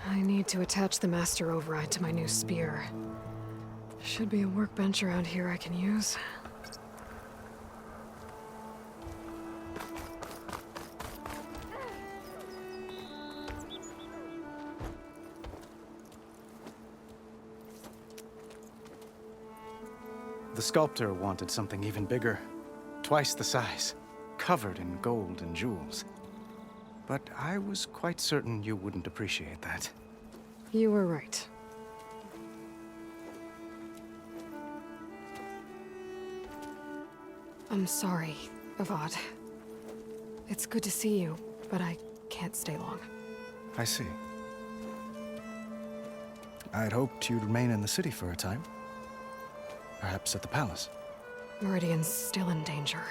I need to attach the Master Override to my new spear. Should be a workbench around here I can use. The sculptor wanted something even bigger, twice the size, covered in gold and jewels. But I was quite certain you wouldn't appreciate that. You were right. I'm sorry, Avad. It's good to see you, but I can't stay long. I see. I'd hoped you'd remain in the city for a time. Perhaps at the palace. Meridian's still in danger,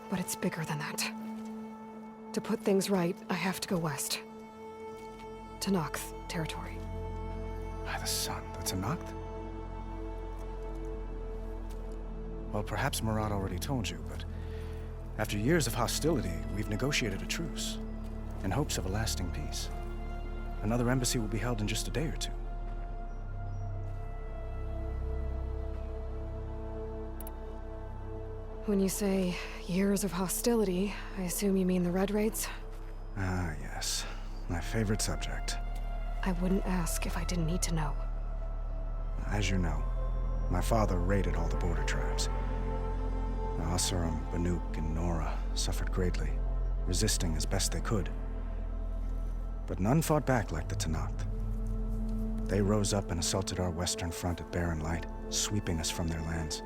but it's bigger than that. To put things right, I have to go west. To Nox territory. By the sun, that's a Noct? Well, perhaps Murad already told you, but after years of hostility, we've negotiated a truce, in hopes of a lasting peace. Another embassy will be held in just a day or two. When you say years of hostility, I assume you mean the Red Raids? Ah, yes. My favorite subject. I wouldn't ask if I didn't need to know. As you know, my father raided all the border tribes. Asurum, Banuk, and Nora suffered greatly, resisting as best they could. But none fought back like the Tenakth. They rose up and assaulted our western front at Barren Light, sweeping us from their lands.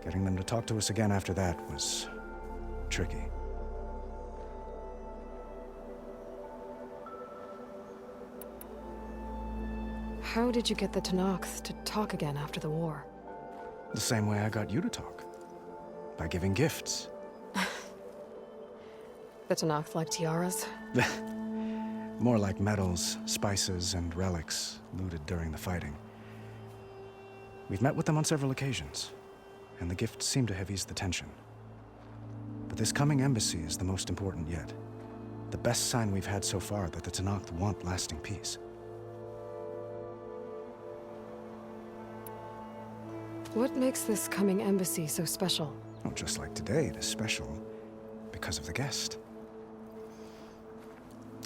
Getting them to talk to us again after that was tricky. How did you get the Tenakth to talk again after the war? The same way I got you to talk. By giving gifts. The Tenakth like tiaras? More like medals, spices, and relics looted during the fighting. We've met with them on several occasions, and the gifts seem to have eased the tension. But this coming embassy is the most important yet. The best sign we've had so far that the Tenakth want lasting peace. What makes this coming embassy so special? Oh, just like today, it is special because of the guest.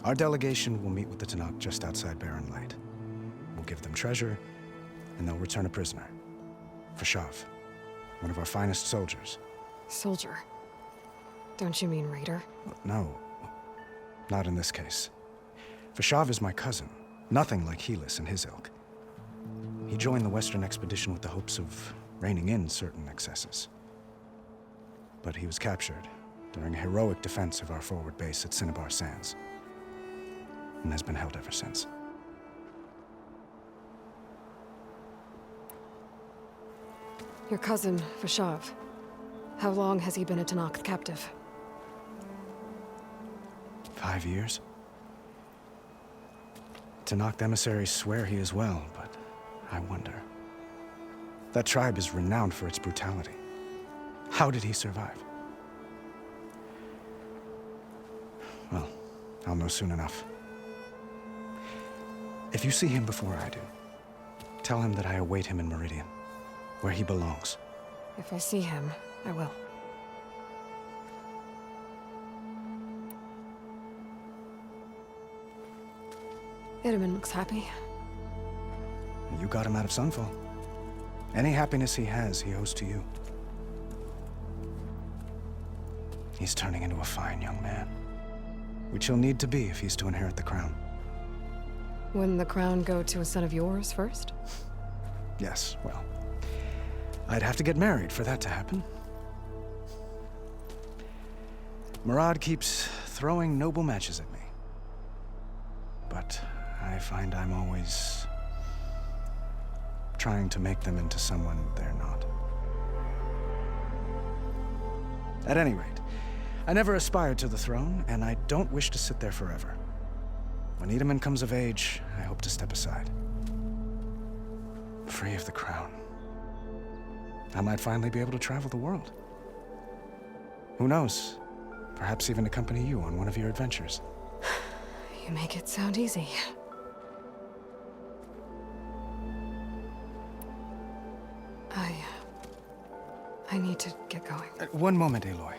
Our delegation will meet with the Tenakth just outside Barren Light. We'll give them treasure, and they'll return a prisoner. Fashav, one of our finest soldiers. Soldier? Don't you mean raider? No, not in this case. Fashav is my cousin, nothing like Helis and his ilk. He joined the Western expedition with the hopes of reining in certain excesses. But he was captured during a heroic defense of our forward base at Cinnabar Sands, and has been held ever since. Your cousin, Fashav. How long has he been a Tenakth captive? 5 years? Tenakth emissaries swear he is well, but I wonder. That tribe is renowned for its brutality. How did he survive? Well, I'll know soon enough. If you see him before I do, tell him that I await him in Meridian, where he belongs. If I see him, I will. Itamen looks happy. You got him out of Sunfall. Any happiness he has, he owes to you. He's turning into a fine young man, which he'll need to be if he's to inherit the crown. Wouldn't the crown go to a son of yours first? Yes, well, I'd have to get married for that to happen. Murad keeps throwing noble matches at me. But I find I'm always trying to make them into someone they're not. At any rate, I never aspired to the throne, and I don't wish to sit there forever. When Itamen comes of age, I hope to step aside. Free of the crown. I might finally be able to travel the world. Who knows? Perhaps even accompany you on one of your adventures. You make it sound easy. I need to get going. One moment, Aloy.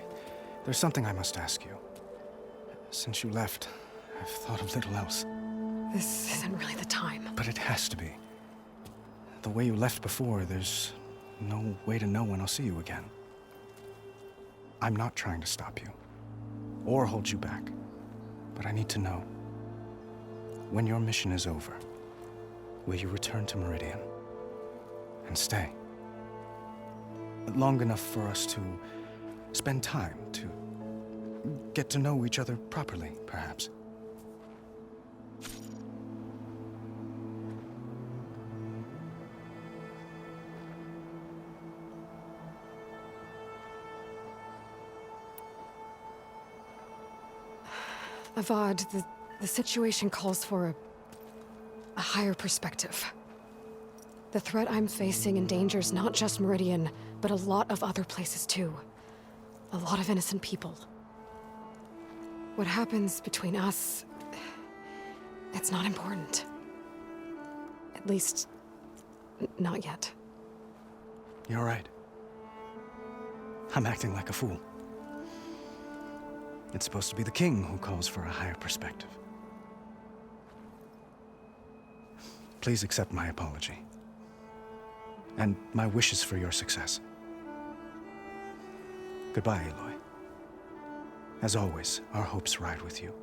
There's something I must ask you. Since you left, I've thought of little else. This isn't really the time. But it has to be. The way you left before, there's no way to know when I'll see you again. I'm not trying to stop you, or hold you back. But I need to know, when your mission is over, will you return to Meridian? And stay? Long enough for us to spend time, to get to know each other properly, perhaps. Avad, the situation calls for a higher perspective. The threat I'm facing endangers not just Meridian, but a lot of other places too. A lot of innocent people. What happens between us, it's not important. At least, not yet. You're right. I'm acting like a fool. It's supposed to be the king who calls for a higher perspective. Please accept my apology. And my wishes for your success. Goodbye, Aloy. As always, our hopes ride with you.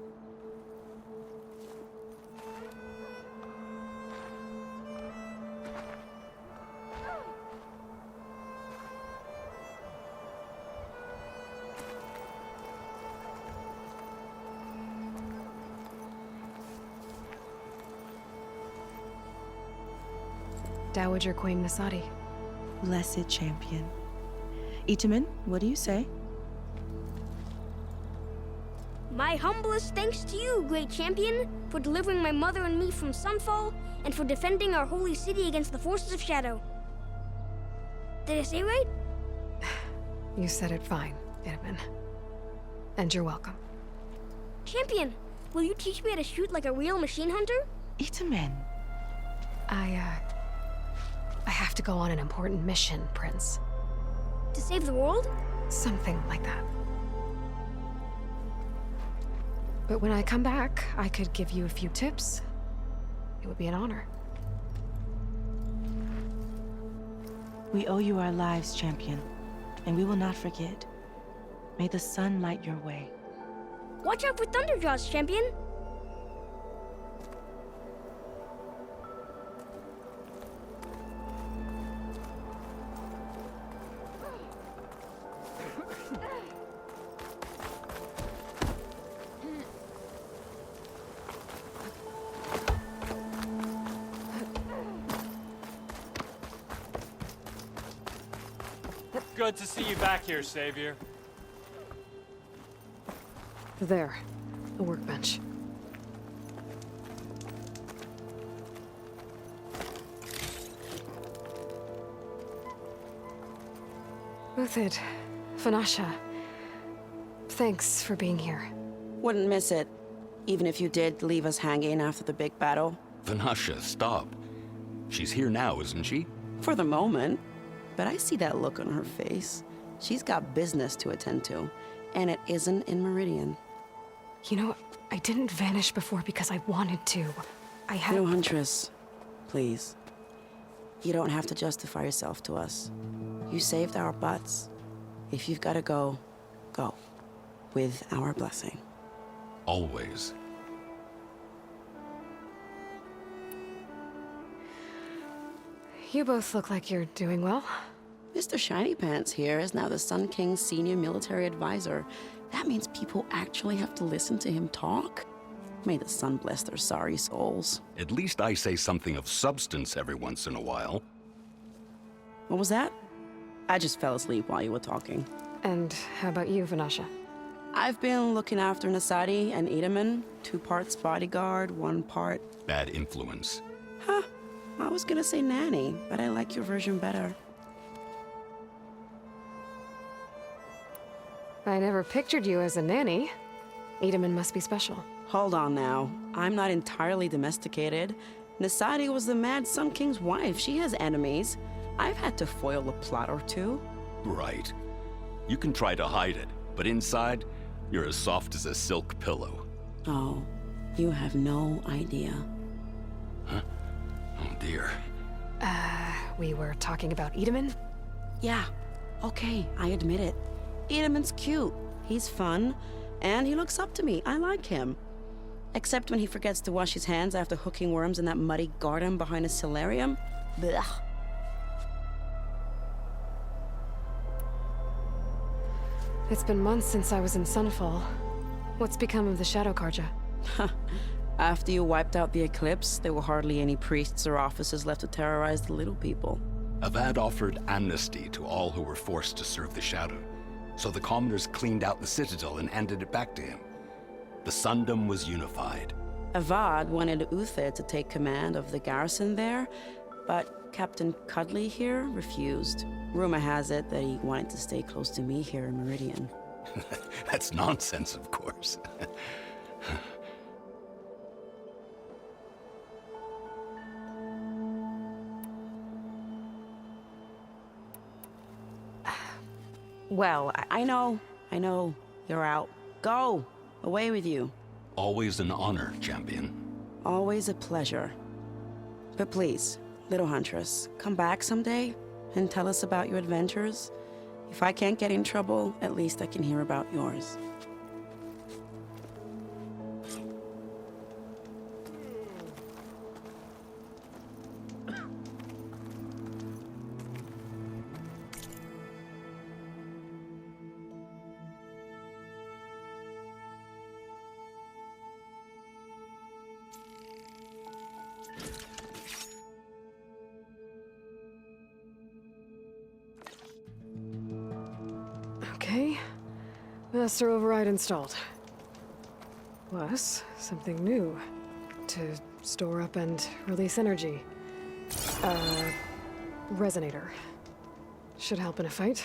Dowager Queen Nasadi. Blessed champion. Itamen, what do you say? My humblest thanks to you, great champion, for delivering my mother and me from Sunfall, and for defending our holy city against the forces of Shadow. Did I say right? You said it fine, Itamen. And you're welcome. Champion, will you teach me how to shoot like a real machine hunter? Itamen. I have to go on an important mission, Prince. To save the world? Something like that. But when I come back, I could give you a few tips. It would be an honor. We owe you our lives, champion, and we will not forget. May the sun light your way. Watch out for Thunderjaws, champion! Good to see you back here, Savior. There, a workbench. Uthid, Vanasha, thanks for being here. Wouldn't miss it, even if you did leave us hanging after the big battle. Vanasha, stop. She's here now, isn't she? For the moment. But I see that look on her face. She's got business to attend to, and it isn't in Meridian. You know, I didn't vanish before because I wanted to. I had... No, Huntress. Please. You don't have to justify yourself to us. You saved our butts. If you've got to go, go. With our blessing. Always. You both look like you're doing well. Mr. Shiny Pants here is now the Sun King's senior military advisor. That means people actually have to listen to him talk? May the sun bless their sorry souls. At least I say something of substance every once in a while. What was that? I just fell asleep while you were talking. And how about you, Vanasha? I've been looking after Nasadi and Itamen. 2 parts bodyguard, 1 part... Bad influence. Huh. I was gonna say nanny, but I like your version better. I never pictured you as a nanny. Itamen must be special. Hold on now. I'm not entirely domesticated. Nasadi was the Mad Sun King's wife. She has enemies. I've had to foil a plot or two. Right. You can try to hide it, but inside, you're as soft as a silk pillow. Oh, you have no idea. Oh dear. We were talking about Edaman? Yeah, okay, I admit it. Edaman's cute. He's fun, and he looks up to me. I like him. Except when he forgets to wash his hands after hooking worms in that muddy garden behind a solarium. Blech. It's been months since I was in Sunfall. What's become of the Shadow Karja? After you wiped out the Eclipse, there were hardly any priests or officers left to terrorize the little people. Avad offered amnesty to all who were forced to serve the Shadow, so the commoners cleaned out the Citadel and handed it back to him. The Sundom was unified. Avad wanted Uther to take command of the garrison there, but Captain Cudley here refused. Rumor has it that he wanted to stay close to me here in Meridian. That's nonsense, of course. Well, I know. You're out. Go! Away with you. Always an honor, champion. Always a pleasure. But please, little huntress, come back someday and tell us about your adventures. If I can't get in trouble, at least I can hear about yours. okay. Master override installed. Plus, something new. To store up and release energy. Resonator. Should help in a fight.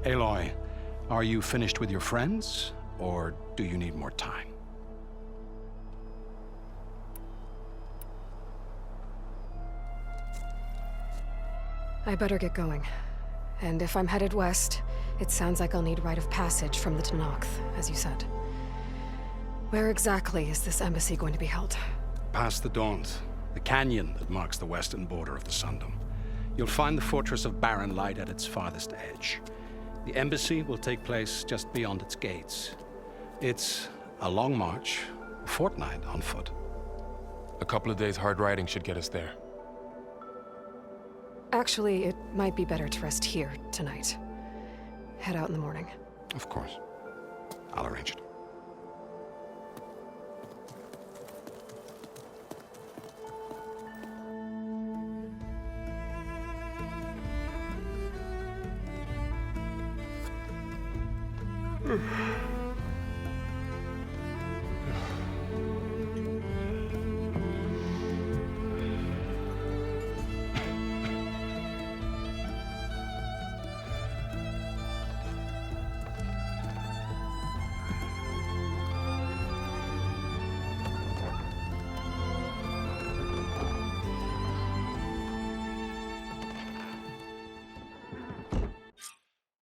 Aloy, are you finished with your friends, or do you need more time? I better get going. And if I'm headed west, it sounds like I'll need rite of passage from the Tenakth, as you said. Where exactly is this embassy going to be held? Past the Daunt, the canyon that marks the western border of the Sundom. You'll find the fortress of Barren Light at its farthest edge. The embassy will take place just beyond its gates. It's a long march, a fortnight on foot. A couple of days hard riding should get us there. Actually, it might be better to rest here tonight. Head out in the morning. Of course. I'll arrange it. Mm.